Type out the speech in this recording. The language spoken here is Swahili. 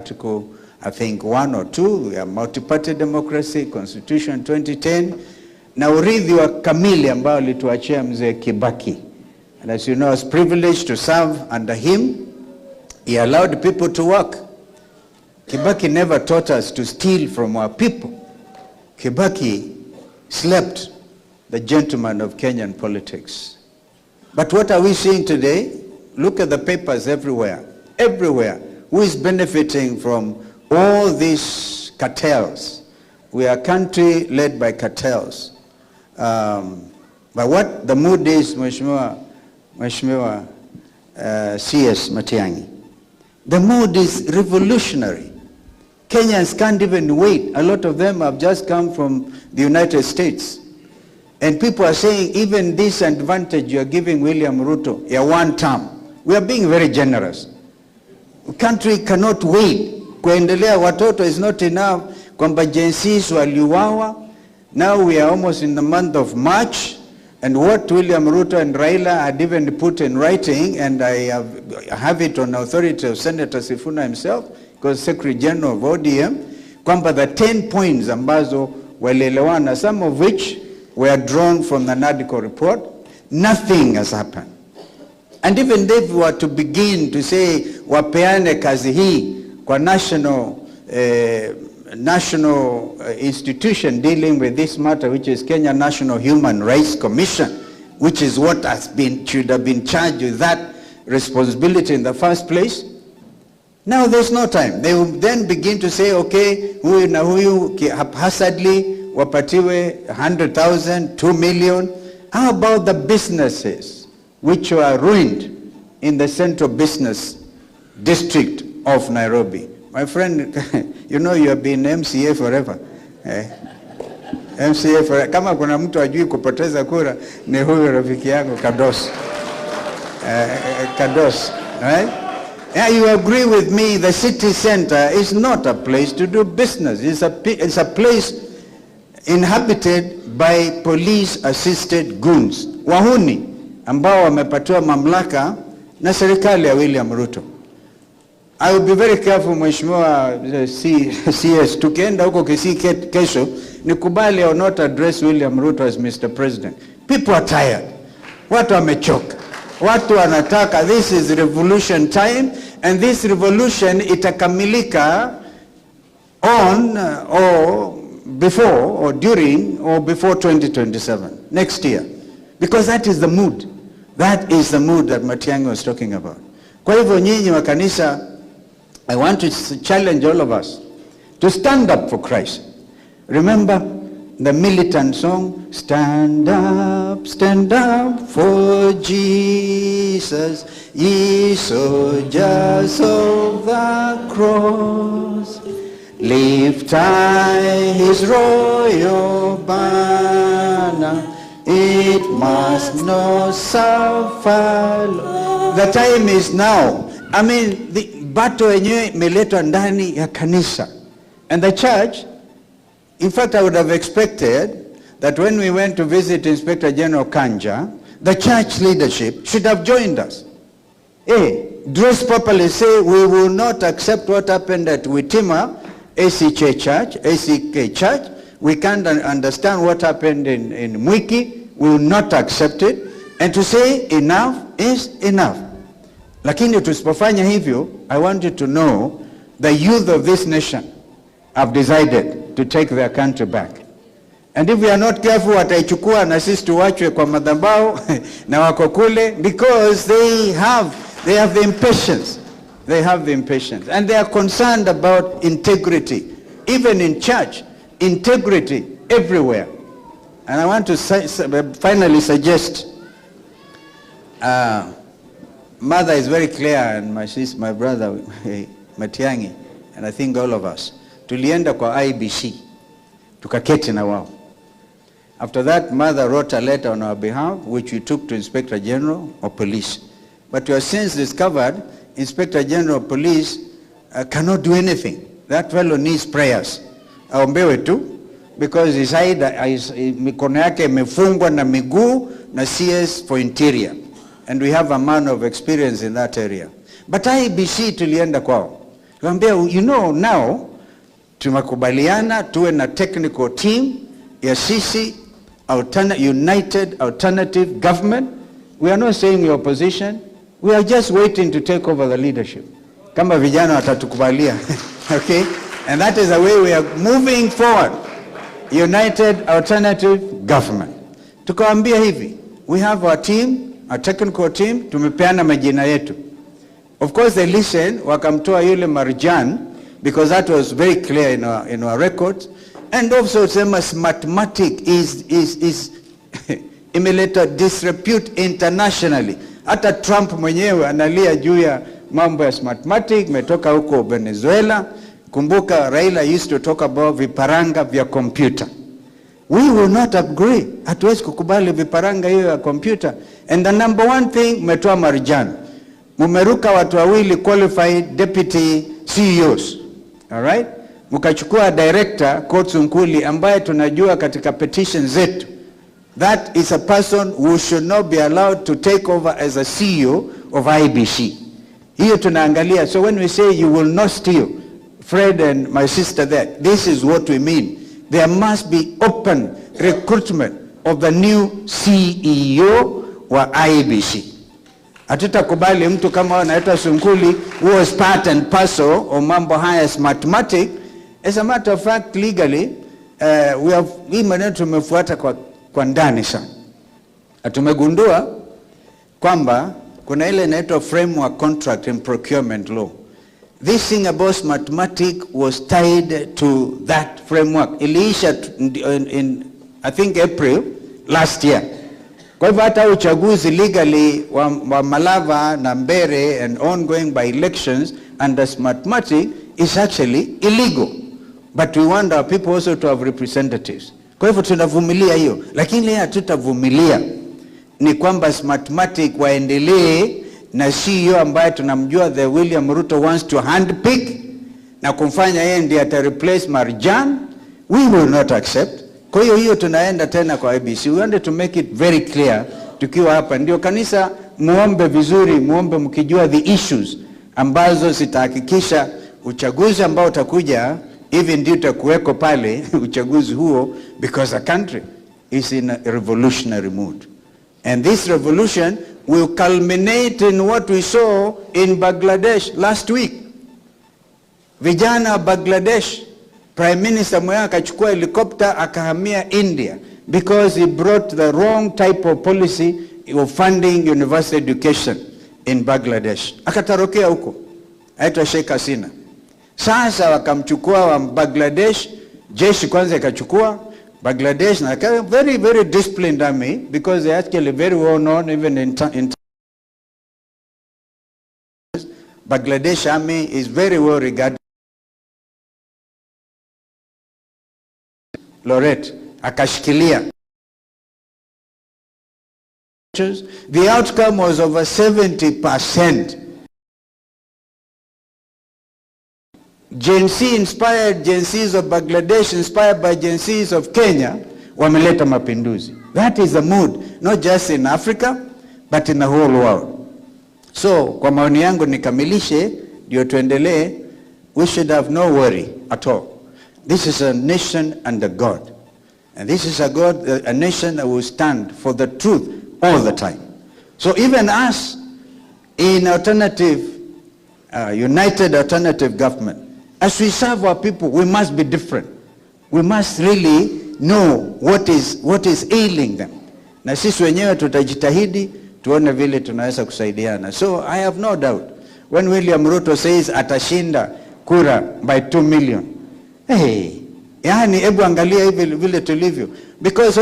Article, I think 1 or 2, we have multi-party democracy, Constitution 2010, na urithi wa kamili ambao alituachia mzee Kibaki. And as you know, I was privileged to serve under him. He allowed people to work. Kibaki never taught us to steal from our people. Kibaki slept the gentleman of Kenyan politics. But what are we seeing today? Look at the papers everywhere. Everywhere. Who is benefiting from all these cartels? We are a country led by cartels. But what the mood is, Mheshimiwa CS Matiang'i, the mood is revolutionary. Kenyans can't even wait. A lot of them have just come from the United States. And people are saying, even this advantage you are giving William Ruto, one term, we are being very generous. The country cannot wait. Kuendelea watoto is not enough. Kwamba jensis waliuawa. Now we are almost in the month of March. And what William Ruto and RAILA had even put in writing, and I have it on authority of Senator Sifuna himself, because Secretary General of ODM, kwamba the 10 points ambazo walielewana, some of which were drawn from the NADCO report, nothing has happened. And even if we were to begin to say, wapeane kazi hii kwa national institution dealing with this matter, which is Kenya National Human Rights Commission, which is what should have been charged with that responsibility in the first place. Now there's no time. They will then begin to say, okay, huyu na huyu haphazardly wapatiwe 100,000, 2 million. How about the businesses which were ruined in the central business district of Nairobi? My friend, you know you have been MCA forever. MCA forever. Kama kuna mtu ajui kupoteza kura, ni huyu rafiki yangu Kados. Kados, right? Yeah, you agree with me, the city center is not a place to do business. It's a place inhabited by police-assisted goons. Wahuni ambao wamepatiwa mamlaka na serikali ya William Ruto. I will be very careful, Mheshimiwa CS, tukienda huko Kisii kesho, nikubali or not address William Ruto as Mr. President. People are tired. Watu wamechoka. Watu wanataka, this is revolution time, and this revolution itakamilika on or before or during or before 2027, next year. Because that is the mood. That is the mood that Matiang'i was talking about. Kwa hivyo nyinyi wa kanisa, I want to challenge all of us to stand up for Christ. Remember the militant song, stand up for Jesus, ye soldiers of the cross. Lift high his royal banner, it must not suffer. The time is now. I mean, the battle yenyewe imeletwa ndani ya kanisa. And the church, in fact, I would have expected that when we went to visit Inspector General Kanja, the church leadership should have joined us. Dress properly, say we will not accept what happened at Witima, ACK Church. We can't understand what happened in Mwiki. We will not accept it. And to say enough is enough. Lakini tusipofanya hivyo, I want you to know the youth of this nation have decided to take their country back. And if we are not careful, wataichukua na sisi tuwachwe kwa madhabahu na wako kule, because they have the impatience. They have the impatience. And they are concerned about integrity. Even in church, integrity everywhere. And I want to finally suggest, Mother is very clear, and my brother Matiang'i, and I think all of us, tulienda kwa IBC, tukaketi na wao. After that, Mother wrote a letter on our behalf, which we took to Inspector General of Police. But we have since discovered Inspector General of Police cannot do anything. That fellow needs prayers. Aombewe tu, because his mikono yake imefungwa na miguu na CS for interior. And we have a man of experience in that area. But IBC tulienda kwao. You know, now tumekubaliana tuwe na technical team ya sisi united alternative government. We are not saying we are opposition. We are just waiting to take over the leadership. Kama vijana watatukubalia. Okay? And that is the way we are moving forward. United alternative government. Tukawaambia hivi, we have our team, our technical team, tumepeana majina yetu. Of course they listen, wakamtoa yule Marjan, because that was very clear in our records. And also sema smartmatic is imeleta disrepute internationally. Hata Trump mwenyewe analia juu ya mambo ya smartmatic, metoka huko Venezuela. Kumbuka RAILA used to talk about viparanga vya computer. We will not agree. Hatuwezi kukubali viparanga hiyo ya computer. And the number one thing, metoa Marjan. Mumeruka watu wawili qualified deputy CEOs. All right? Mukachukua director Court Nkuli ambaye tunajua katika petition zetu. That is a person who should not be allowed to take over as a CEO of IBC. Hiyo tunaangalia. So when we say you will not steal, Fred and my sister there, this is what we mean. There must be open recruitment of the new CEO wa IBC. Hatutakubali mtu kama anaitwa Sunkuli who was part and parcel of mambo haya smartmatic. As a matter of fact, legally, hii maneno tumefuata kwa ndani sana. Tumegundua kwamba kuna ile inaitwa framework contract and procurement law. This thing about smartmatic was tied to that framework. Iliisha in I think April last year. Kwa hivyo hata uchaguzi legally wa Malava na Mbere and ongoing by elections under smartmatic is actually illegal. But we want our people also to have representatives. Kwa hivyo tunavumilia hiyo. Lakini leo hatutavumilia ni kwamba smartmatic waendelee na CEO ambaye tunamjua the William Ruto wants to handpick na kumfanya yeye ndiye ata replace Marjan. We will not accept. Kwa hiyo tunaenda tena kwa IBC. We wanted to make it very clear tukiwa hapa. Ndio kanisa muombe vizuri, muombe mkijua the issues ambazo zitahakikisha uchaguzi ambao utakuja hivi ndio utakuweko pale uchaguzi huo, because the country is in a revolutionary mood. And this revolution will culminate in what we saw in Bangladesh last week. Vijana Bangladesh, Prime Minister Moya akachukua helicopter akahamia India because he brought the wrong type of policy of funding university education in Bangladesh. Akatarokea huko. Aitwa Sheikh Hasina. Sasa wakamchukua wa Bangladesh, jeshi kwanza ikachukua Bangladesh na very very disciplined army, because they actually very well known even in Bangladesh army is very well regarded. Lorette akashikilia. The outcome was over 70%. Gen Z inspired Gen Zs of Bangladesh, inspired by Gen Zs of Kenya, wameleta mapinduzi. That is the mood, not just in Africa, but in the whole world. So, kwa maoni yangu nikamilishe, ndio tuendelee, we should have no worry at all. This is a nation under God. And this is a nation that will stand for the truth all the time. So even us, in united alternative government, as we serve our people, we must be different. We must really know what is ailing them. Na sisi wenyewe tutajitahidi tuone vile tunaweza kusaidiana. So I have no doubt when William Ruto says atashinda kura by 2 million. Hey, yani hebu angalia hivi vile tulivyo, because